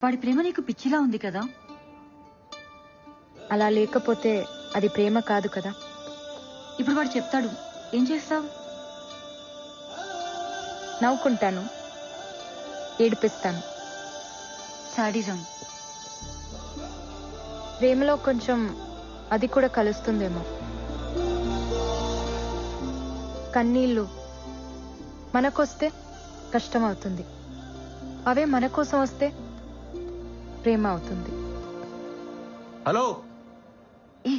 వాడి ప్రేమ నీకు పిచ్చిలా ఉంది కదా? అలా లేకపోతే అది ప్రేమ కాదు కదా. ఇప్పుడు వాడు చెప్తాడు, ఏం చేస్తావు? నవ్వుకుంటాను, ఏడిపిస్తాను. సాడిజం. ప్రేమలో కొంచెం అది కూడా కలుస్తుందేమో. కన్నీళ్ళు మనకొస్తే కష్టం అవుతుంది, అవే మన కోసం వస్తే ప్రేమ అవుతుంది. హలో,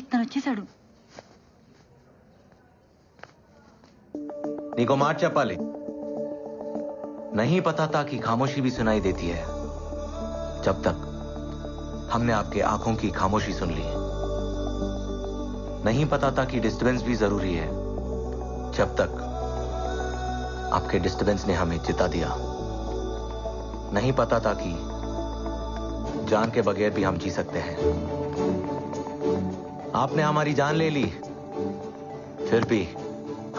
తను వచ్చేసాడు. నీకో మాట చెప్పాలి. नहीं पता था कि खामोशी भी सुनाई देती है जब तक हमने आपके आंखों की खामोशी सुन ली. नहीं पता था कि डिस्टर्बेंस भी जरूरी है जब तक आपके डिस्टर्बेंस ने हमें जिता दिया. नहीं पता था कि जान के बगैर भी हम जी सकते हैं. आपने हमारी जान ले ली, फिर भी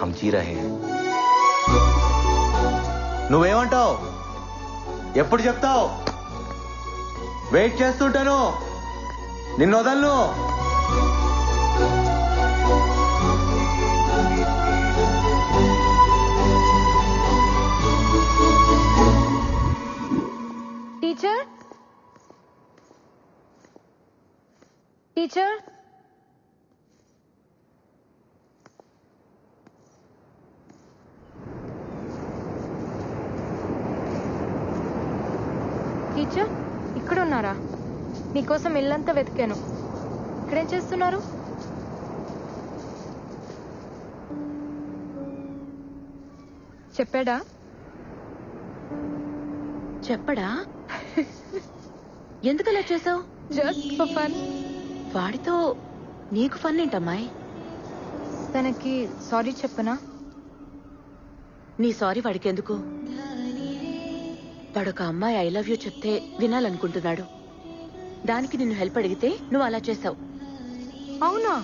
हम जी रहे हैं. నువ్వేమంటావు? ఎప్పుడు చెప్తావు? వెయిట్ చేస్తుంటాను, నిన్ను వదలను. టీచర్, టీచర్, టీచర్ ఇక్కడ ఉన్నారా? మీకోసం ఇల్లంతా వెతికాను. ఇక్కడేం చేస్తున్నారు? చెప్పాడా? చెప్పడా? ఎందుకలా చేసావు? Just for fun. వాడితో నీకు ఫన్ ఏంటమ్మాయి? తనకి సారీ చెప్పనా? నీ సారీ వాడికి ఎందుకు? వాడొక అమ్మాయి ఐ లవ్ యూ చెప్తే వినాలనుకుంటున్నాడు. దానికి నిన్ను హెల్ప్ అడిగితే నువ్వు అలా చేసావు. అవునా?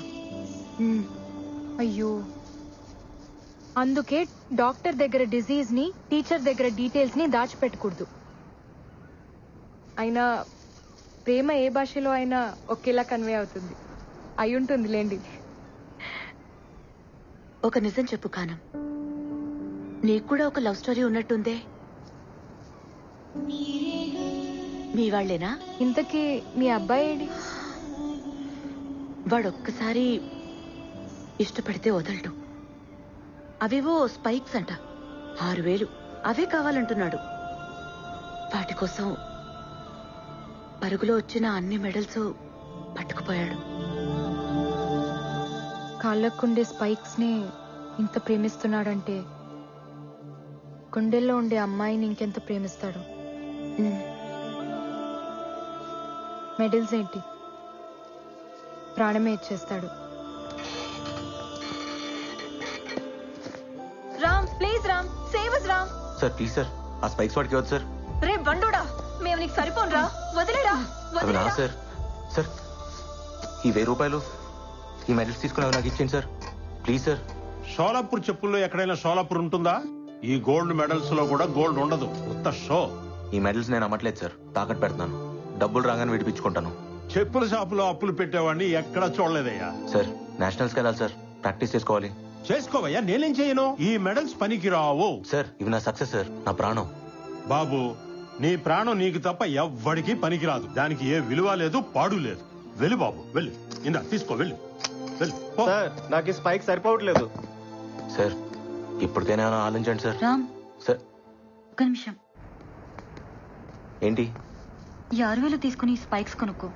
అయ్యో, అందుకే డాక్టర్ దగ్గర డిజీజ్ ని, టీచర్ దగ్గర డీటెయిల్స్ ని దాచిపెట్టకూడదు. అయినా ప్రేమ ఏ భాషలో అయినా ఒకేలా కన్వే అవుతుంది. అయి ఉంటుంది లేండి. ఒక నిజం చెప్పు కానం, నీకు కూడా ఒక లవ్ స్టోరీ ఉన్నట్టుందే. మీ వాళ్ళేనా? ఇంతకీ మీ అబ్బాయి ఏడి? వాడొక్కసారి ఇష్టపడితే వదలడు. అవేవో స్పైక్స్ అంట, 6000 అవే కావాలంటున్నాడు. వాటి కోసం పరుగులో వచ్చిన అన్ని మెడల్స్ పట్టుకుపోయాడు. కాళ్ళకుండే స్పైక్స్ ని ఇంత ప్రేమిస్తున్నాడంటే గుండెల్లో ఉండే అమ్మాయిని ఇంకెంత ప్రేమిస్తాడు. మెడల్స్ ఏంటి, ప్రాణమే ఇచ్చేస్తాడు. Ram, please Ram, save us Ram. Sir please sir, ఆ స్పైక్స్ వాడికి వద్దు సార్. రే బండోడా, మేము నీకు సరిపోనురా, వదిలేరా. అవి నా సార్. సార్ ఈ 1000 రూపాయలు ఈ మెడల్స్ తీసుకుని అవి నాకు ఇచ్చేయండి సార్, ప్లీజ్ సార్. షోలాపూర్ చెప్పుల్లో ఎక్కడైనా షోలాపూర్ ఉంటుందా? ఈ గోల్డ్ మెడల్స్ లో కూడా గోల్డ్ ఉండదు, ఉత్త షో. ఈ మెడల్స్ నేను అమ్మట్లేదు సార్, తాకట్టు పెడుతున్నాను. డబ్బులు రాగానే విడిపించుకుంటాను. చెప్పుల షాపులో అప్పులు పెట్టేవాడిని ఎక్కడా చూడలేదయ్యా. సార్ నేషనల్స్కి వెళ్ళాలి సార్, ప్రాక్టీస్ చేసుకోవాలి. చేసుకోవయ్యా, నేనేం చేయను. ఈ మెడల్స్ పనికి రావు సార్. ఇవి నా సక్సెస్ సార్, నా ప్రాణం. బాబు, నీ ప్రాణం నీకు తప్ప ఎవ్వడికి పనికిరాదు. దానికి ఏ విలువ లేదు, పాడు లేదు. వెళ్ళు బాబు, వెళ్ళు. ఇందా తీసుకో, వెళ్ళు వెళ్ళు. సార్ నాకు ఈ స్పైక్ సరిపోవట్లేదు. సార్ ఇప్పటికైనా ఆలోచించండి సార్. రామ్ సార్ ఒక్క నిమిషం. ఏంటి? ఈ 6000 తీసుకుని స్పైక్స్ కొనుక్కో.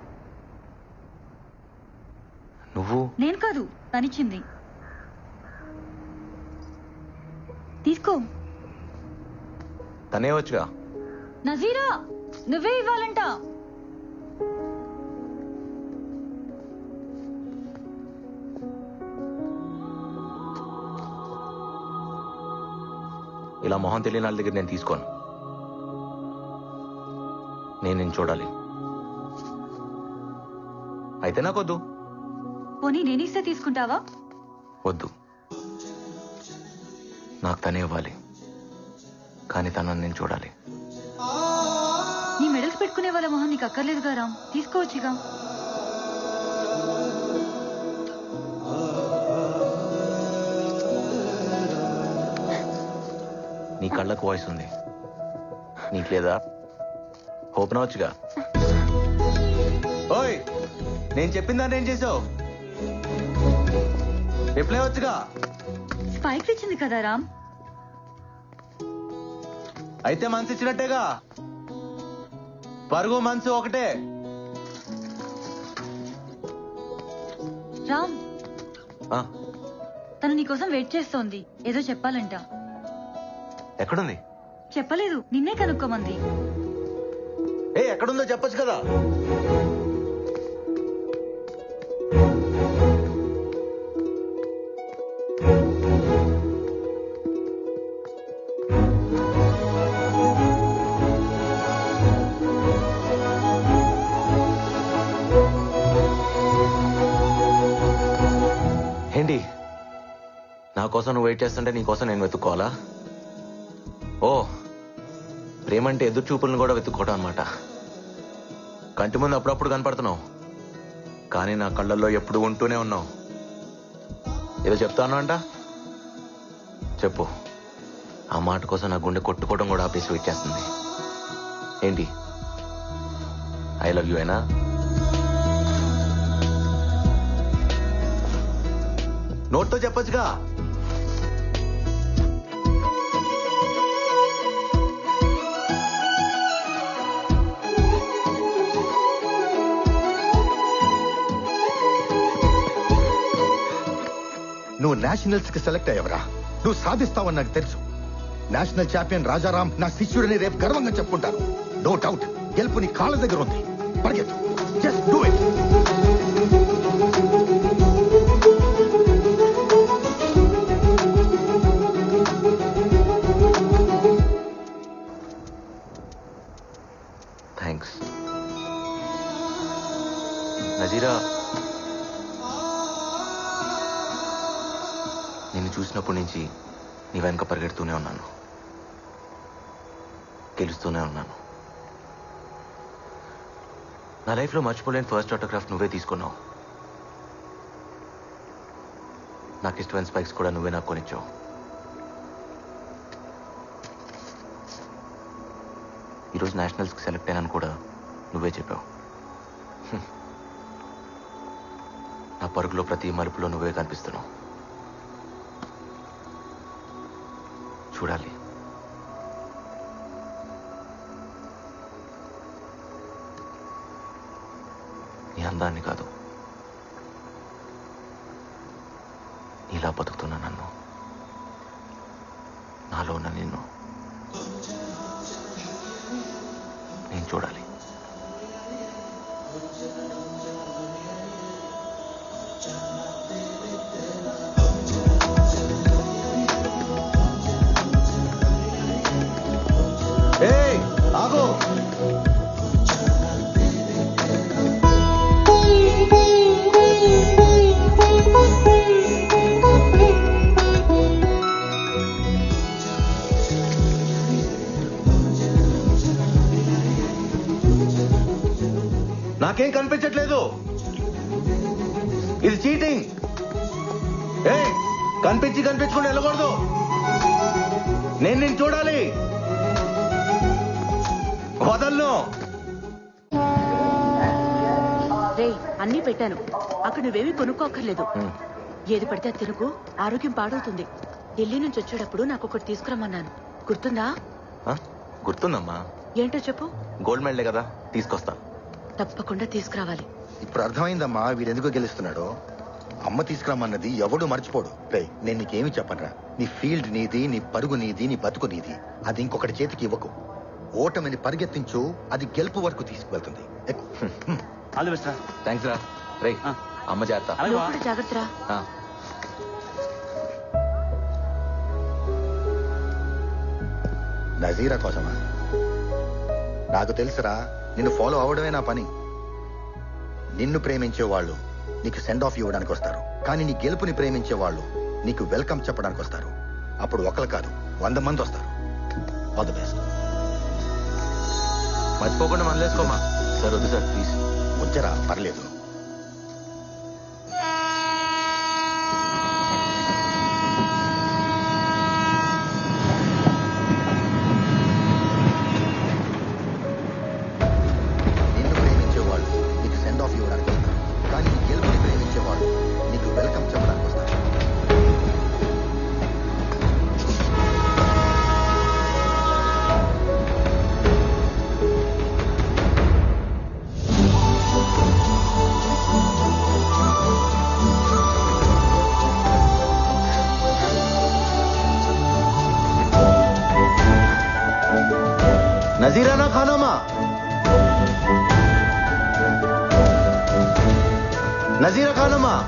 నువ్వు? నేను కాదు, తనిచ్చింది. తీసుకో. తనే వచ్చుగా. నజీరా, నువ్వే ఇవ్వాలంట. ఇలా మొహం తెలియని వాళ్ళ దగ్గర నేను తీసుకోను. నేను చూడాలి. అయితే నాకొద్దు. పోనీ నేనిస్తే తీసుకుంటావా? వద్దు, నాకు తనే ఇవ్వాలి, కానీ తనని నేను చూడాలి. నీ మెడల్స్ పెట్టుకునే వాళ్ళ మొహం నీకు అక్కర్లేదుగా రామ్, తీసుకోవచ్చుగా. నీ కళ్ళకు వాయిస్ ఉంది, నీకు లేదా? ఓపెన్ అవచ్చుగా. ఓయ్, నేను చెప్పిందా ఏం చేసావు? రిప్లై వచ్చుగా. స్పైక్స్ ఇచ్చింది కదా రామ్. అయితే మనసు ఇచ్చినట్టేగా. పరుగు మనసు ఒకటే. రామ్, ఆ, తను నీకోసం వెయిట్ చేస్తోంది, ఏదో చెప్పాలంట. ఎక్కడుంది? చెప్పలేదు, నిన్నే కనుక్కోమంది. ఎక్కడుందో చెప్పొచ్చు కదా. ఏంటి, నా కోసం నువ్వు వెయిట్ చేస్తుంటే నీ కోసం నేను వెతుక్కోవాలా? ఓ, ప్రేమంటే ఎదురు చూపులను కూడా వెతుక్కోవడం అనమాట. కంటి ముందు అప్పుడప్పుడు కనపడుతున్నావు, కానీ నా కళ్ళల్లో ఎప్పుడు ఉంటూనే ఉన్నావు. ఏదో చెప్తాను అంట, చెప్పు. ఆ మాట కోసం నా గుండె కొట్టుకోవడం కూడా ఆపేసి వెయిట్ చేస్తుంది. ఏంటి, ఐ లవ్ యూ అయినా? నోట్తో చెప్పొచ్చుగా. నువ్వు నేషనల్స్ కి సెలెక్ట్ అయ్యవరా, నువ్వు సాధిస్తావని నాకు తెలుసు. నేషనల్ ఛాంపియన్ రాజారాం నా శిష్యుడిని రేపు గర్వంగా చెప్పుకుంటాను. నో డౌట్, గెలుపు నీ కాళ్ళ దగ్గర ఉంది. పరిగెత్తు, just do it. Thanks Nazira. నిన్ను చూసినప్పటి నుంచి నీ వెనక పరిగెడుతూనే ఉన్నాను, గెలుస్తూనే ఉన్నాను. నా లైఫ్లో మర్చిపోలేని ఫస్ట్ ఆటోగ్రాఫ్ నువ్వే తీసుకున్నావు. నాకు ఇష్టమైన స్పైక్స్ కూడా నువ్వే నాకు కొనిచ్చావు. ఈరోజు నేషనల్స్కి సెలెక్ట్ అయినాను కూడా నువ్వే చెప్పావు. నా పరుగులో ప్రతి మలుపులో నువ్వే కనిపిస్తున్నావు. చూడాలి. నీ అందాన్ని కాదు, నీలా బతుకుతున్నా నన్ను, నాలో ఉన్న నిన్ను నేను చూడాలి. ఆగో, నాకేం కనిపించట్లేదు. ఇది చీటింగ్. కనిపించకుండా వెళ్ళకూడదు. నేను నిన్ను చూడాలి, వదలను. రే, అన్నీ పెట్టాను, అక్కడ నువ్వేమీ కొనుక్కోక్కర్లేదు. ఏది పడితే అది తినుకు, ఆరోగ్యం పాడవుతుంది. ఢిల్లీ నుంచి వచ్చేటప్పుడు నాకు ఒకటి తీసుకురమ్మన్నాను, గుర్తుందా? గుర్తుందమ్మా. ఏంటో చెప్పు. గోల్డ్ మెడలే కదా, తీసుకొస్తా. తప్పకుండా తీసుకురావాలి. ఇప్పుడు అర్థమైందమ్మా వీడెందుకు గెలుస్తున్నాడో. అమ్మ తీసుకురామన్నది ఎవడు మర్చిపోడు. నేను నీకేమి చెప్పనరా, నీ ఫీల్డ్ నీది, నీ పరుగు నీది, నీ బతుకు నీది. అది ఇంకొకటి చేతికి ఇవ్వకు. ఓటమిని పరిగెత్తించు, అది గెలుపు వరకు తీసుకువెళ్తుంది. థ్యాంక్స్ రా. రే, అమ్మ జాగ్రత్త. నువ్వు కూడా జాగ్రత్త రా. నజీరా కోసమా? నాకు తెలుసురా, నిన్ను ఫాలో అవడమే నా పని. నిన్ను ప్రేమించే వాళ్ళు నీకు సెండ్ ఆఫ్ ఇవ్వడానికి వస్తారు, కానీ నీ గెలుపుని ప్రేమించే వాళ్ళు నీకు వెల్కమ్ చెప్పడానికి వస్తారు. అప్పుడు ఒకరు కాదు 100 మంది వస్తారు. All the best. మర్చిపోకుండా మనలేసుకోమా. సార్ వద్దు సార్ ప్లీజ్. వచ్చరా పర్లేదు. నిన్ను ప్రేమించేవాళ్ళు నీకు సెండ్ ఆఫ్ ఇవ్వడానికి వస్తారు, కానీ నీ గెలుపుని ప్రేమించేవాళ్ళు నీకు వెల్కమ్ చెప్పడానికి వస్తారు. नजीरा ना खाना माँ, नजीरा खाना माँ.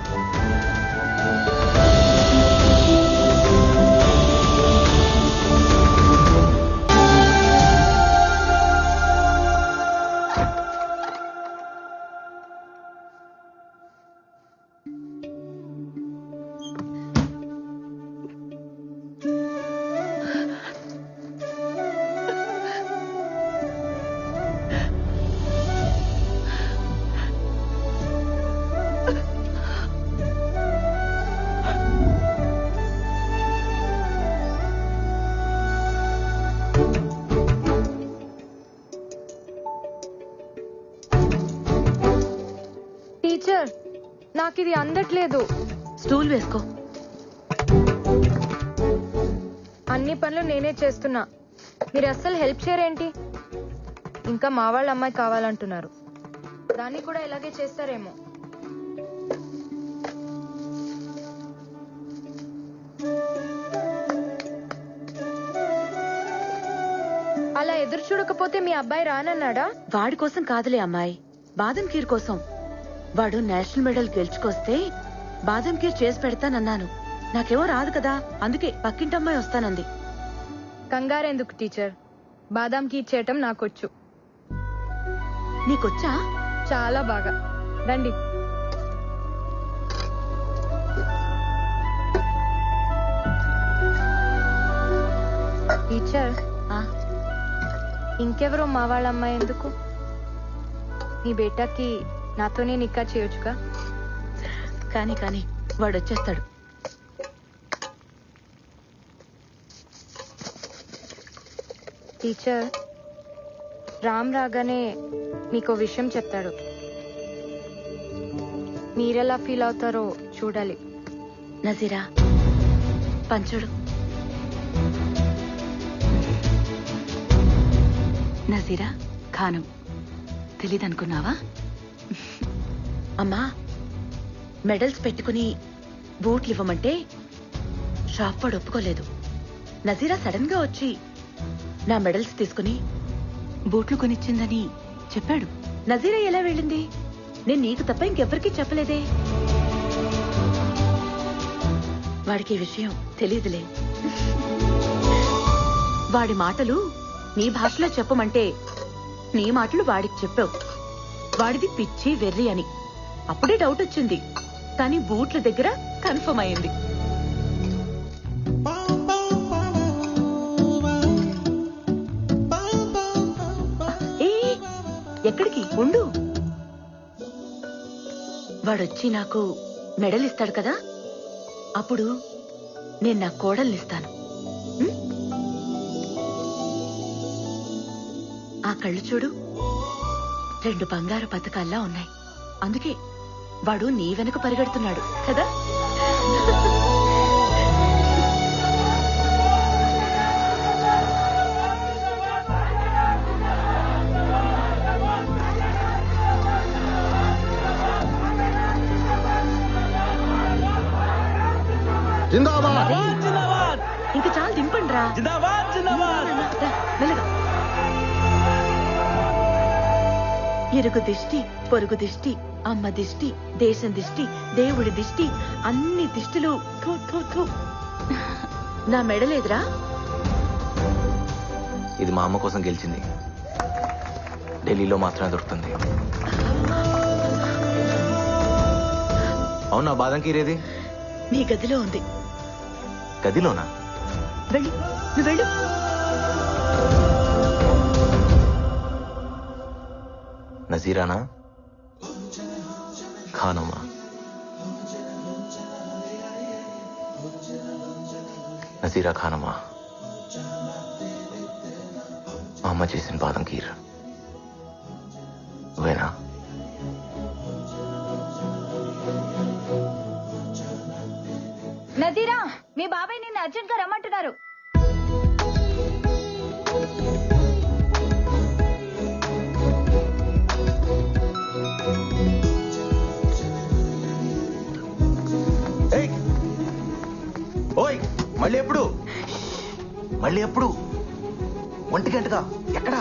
టీచర్, నాకు ఇది అందట్లేదు. స్టూల్ వేసుకో. అన్ని పనులు నేనే చేస్తున్నా, మీరు అస్సలు హెల్ప్ చేయరేంటి? ఇంకా మా వాళ్ళ అమ్మాయి కావాలంటున్నారు, దాన్ని కూడా ఇలాగే చేస్తారేమో. అలా ఎదురు చూడకపోతే మీ అబ్బాయి రానన్నాడా? వాడి కోసం కాదులే అమ్మాయి, బాదం ఖీర్ కోసం. వాడు నేషనల్ మెడల్ గెలుచుకొస్తే బాదం ఖీర్ చేసి పెడతానన్నాను. నాకేమో రాదు కదా, అందుకే పక్కింటమ్మాయి వస్తానంది. కంగారెందుకు టీచర్, బాదాం కీర్ చేయటం నాకొచ్చు. నీకొచ్చా? చాలా బాగా. రండి. టీచర్, ఇంకెవరో మా వాళ్ళ అమ్మాయి ఎందుకు? మీ బేటాకి నాతోనే నిక్కా చేయొచ్చుగా. కానీ కానీ వాడు వచ్చేస్తాడు. టీచర్, రామ్ రాగానే మీకు విషయం చెప్తాడు. మీరెలా ఫీల్ అవుతారో చూడాలి. నజీరా పంచుడు. నజీరా ఖానం తెలీదనుకున్నావా? అమ్మా, మెడల్స్ పెట్టుకుని బూట్లు ఇవ్వమంటే షాప్ వాడు ఒప్పుకోలేదు. నజీరా సడన్ గా వచ్చి నా మెడల్స్ తీసుకుని బూట్లు కొనిచ్చిందని చెప్పాడు. నజీరా ఎలా వెళ్ళింది? నేను నీకు తప్ప ఇంకెవ్వరికీ చెప్పలేదే. వాడికి ఈ విషయం తెలీదులే. వాడి మాటలు నీ భాషలో చెప్పమంటే నీ మాటలు వాడికి చెప్పావు. వాడిది పిచ్చి వెర్రి అని అప్పుడే డౌట్ వచ్చింది, కానీ బూట్ల దగ్గర కన్ఫర్మ్ అయింది. ఏ ఎక్కడికి ఉండు. వాడొచ్చి నాకు మెడల్ ఇస్తాడు కదా, అప్పుడు నేను నా కోడల్నిస్తాను. ఆ కళ్ళు చూడు, 2 బంగారు పథకాల్లా ఉన్నాయి. అందుకే వాడు నీ వెనక పరిగెడుతున్నాడు కదా. ఇంకా చాలా దింపండి రా. మెల్లగా. ఇరుగు దిష్టి, పొరుగు దిష్టి, అమ్మ దిష్టి, దేశం దిష్టి, దేవుడి దిష్టి, అన్ని దిష్టిలు. నా మెడలేదురా. ఇది మా అమ్మ కోసం గెలిచింది, ఢిల్లీలో మాత్రమే దొరుకుతుంది. అవునా? బాదం కీరేది నీ గదిలో ఉంది. గదిలోనా? వెళ్ళి నువ్వు వెళ్ళు. నజీరానా ఖానమ్మా నజీరా ఖానమ్మా మా అమ్మ చేసిన బాదం కీర్ నువ్వేనా? నజీరా, మీ బాబాయ్ నిన్ను అర్జెంట్ గా రమ్మంటున్నారు. ఏయ్! ఓయ్ మళ్ళీ ఎప్పుడు? 1 గంటగా ఎక్కడా?